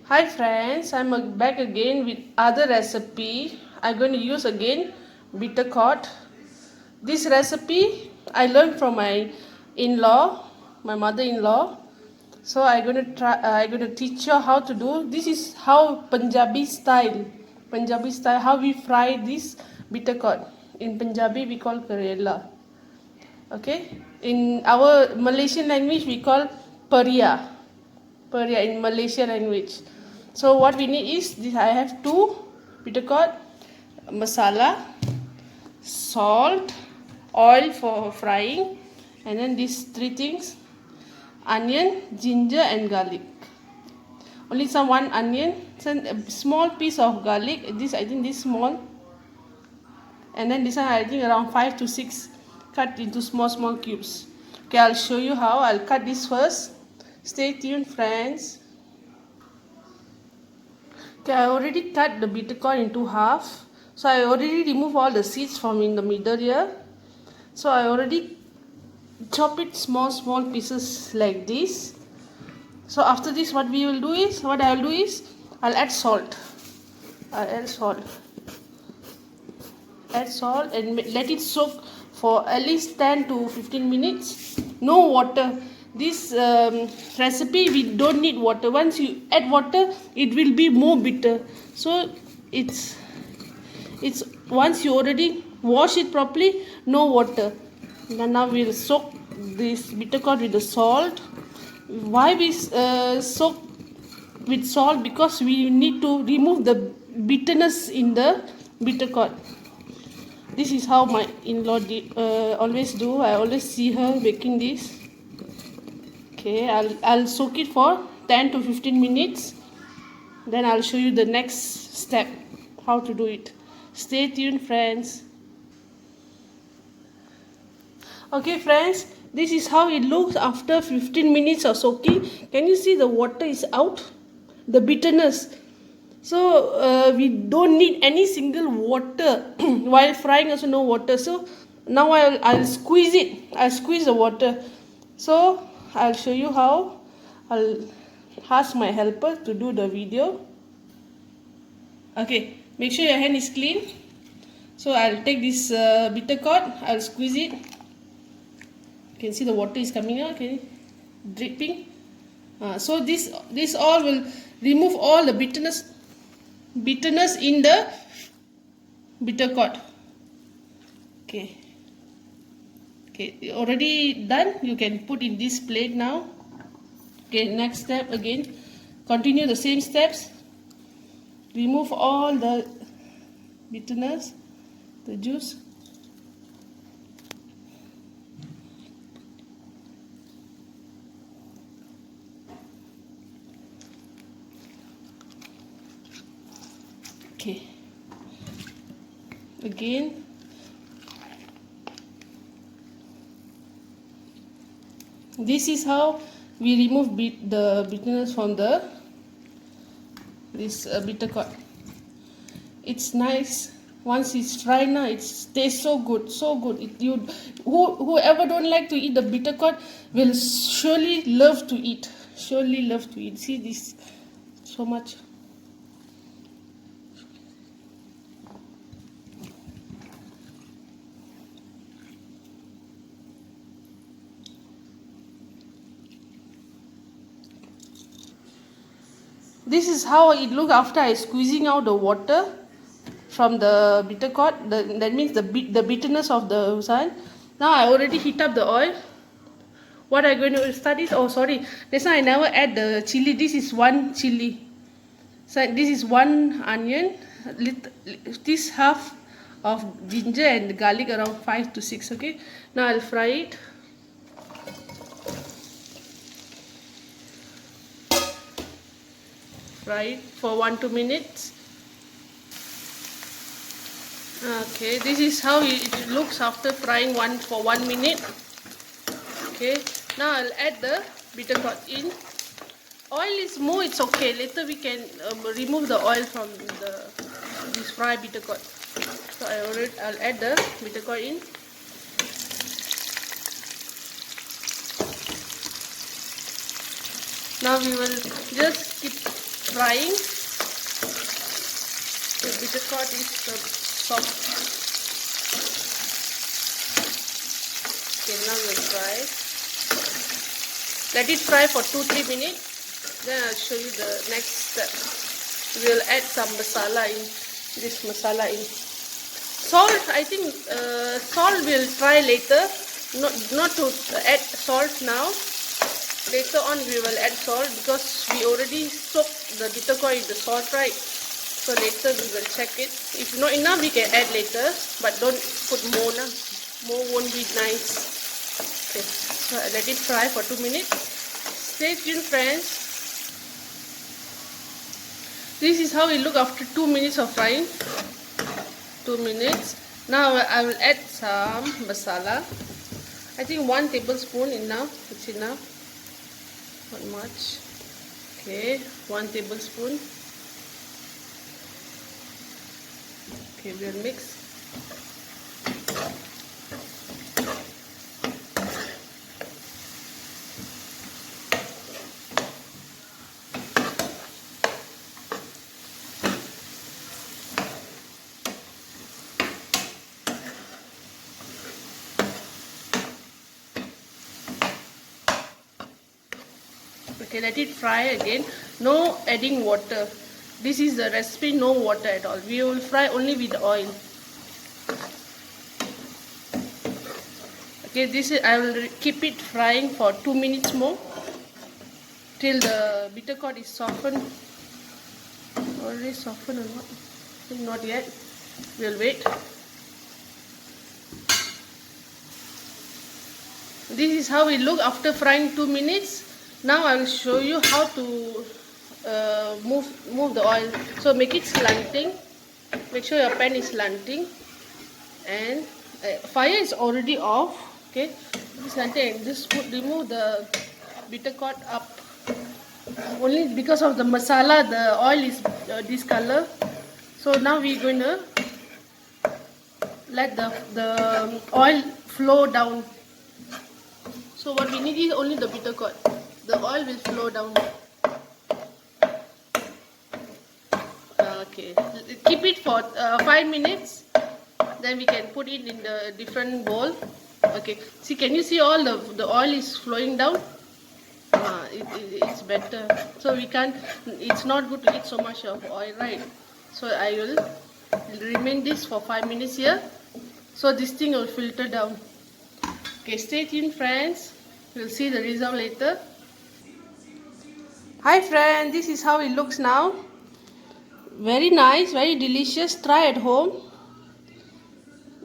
Hi friends, I'm back again with other recipe. I'm going to use again bitter gourd. This recipe I learned from my in-law, my mother-in-law. So I'm going to teach you how to do. This is how Punjabi style how we fry this bitter gourd. In Punjabi we call karela. Okay? In our Malaysian language we call paria. Paria in Malaysian language. So what we need is this. I have two bitter gourd, masala, salt, oil for frying, and then these three things: onion, ginger, and garlic. Only some one onion, some a small piece of garlic. This I think this small, and then this one I think around 5 to 6 cut into small cubes. Okay, I'll show you how. I'll cut this first. Stay tuned, friends. Okay, I already cut the bitter gourd into half. So I already removed all the seeds from in the middle here. So I already chop it small pieces like this. So after this what I will do is I'll add salt. I'll add salt. Add salt and let it soak for at least 10 to 15 minutes. No water. This recipe we don't need water. Once you add water it will be more bitter. So it's once you already wash it properly, no water. Then now we'll soak this bitter gourd with the salt. Why we soak with salt? Because we need to remove the bitterness in the bitter gourd. This is how my in-law always do. I always see her making this. Okay, I'll soak it for 10 to 15 minutes. Then I'll show you the next step, how to do it. Stay tuned, friends. Okay, friends, this is how it looks after 15 minutes of soaking. Can you see the water is out? The bitterness. So we don't need any single water while frying. Also no water. So now I'll squeeze it. I'll squeeze the water. So I'll show you how. I'll ask my helper to do the video. Okay, make sure your hand is clean. So I'll take this bitter gourd. I'll squeeze it. You can see the water is coming out. Okay, dripping. So this all will remove all the bitterness in the bitter gourd. Okay, already done. You can put in this plate now. Okay, next step again, continue the same steps. Remove all the bitterness, the juice. Okay, again this is how we remove the bitterness from this bitter gourd. It's nice. Once it's fried now, it tastes so good. Whoever don't like to eat the bitter gourd will surely love to eat. See this so much. This is how it looks after I squeezing out the water from the bitter gourd. That means the bitterness of the sun. Now I already heat up the oil. What I'm going to start is, oh sorry, this one I never add the chili. This is one chili. So this is one onion. This half of ginger and garlic, around 5 to 6. Okay. Now I'll fry it. Fry it for 1-2 minutes. Okay, this is how it looks after frying for 1 minute. Okay, now I'll add the bitter gourd in. Oil is more, it's okay. Later we can remove the oil from this fried bitter gourd. So I'll add the bitter gourd in. Now we will just keep frying. The bitter gourd is soft. Okay, now we'll fry. Let it fry for 2-3 minutes. Then I'll show you the next step. We'll add some masala in. This masala in. Salt, I think salt we'll try later. Not to add salt now. Later on we will add salt because we already soaked the bitter gourd in the salt, right? So later we will check it. If not enough, we can add later, but don't put more. More won't be nice. Okay, so I let it fry for 2 minutes. Stay tuned, friends. This is how it look after 2 minutes of frying. 2 minutes. Now I will add some masala. I think 1 tablespoon enough. It's enough. Not much. Okay, 1 tablespoon. Okay, we'll mix. Okay, let it fry again. No adding water. This is the recipe, no water at all. We will fry only with oil. Okay, this is, I will keep it frying for 2 minutes more till the bitter gourd is softened. Already softened or not? I think not yet. We'll wait. This is how it look after frying 2 minutes. Now I will show you how to move the oil. So make it slanting. Make sure your pan is slanting, and fire is already off. Okay, slanting. Just remove the bitter gourd up. Only because of the masala, the oil is this color. So now we're going to let the oil flow down. So what we need is only the bitter gourd. The oil will flow down. Okay, keep it for 5 minutes. Then we can put it in the different bowl. Okay, see, can you see all the oil is flowing down? It's better. So we can't. It's not good to eat so much of oil, right? So I will remain this for 5 minutes here. So this thing will filter down. Okay, stay tuned, friends. We'll see the result later. Hi friend, this is how it looks now. Very nice, very delicious. Try at home.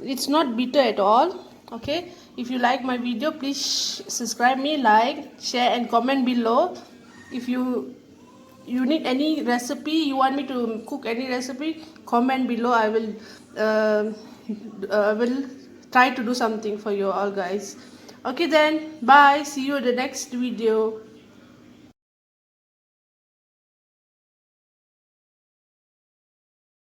It's not bitter at all. Okay, if you like my video, please subscribe me, like, share and comment below. If you need any recipe, you want me to cook any recipe, comment below. I will try to do something for you all guys. Okay then, bye. See you in the next video.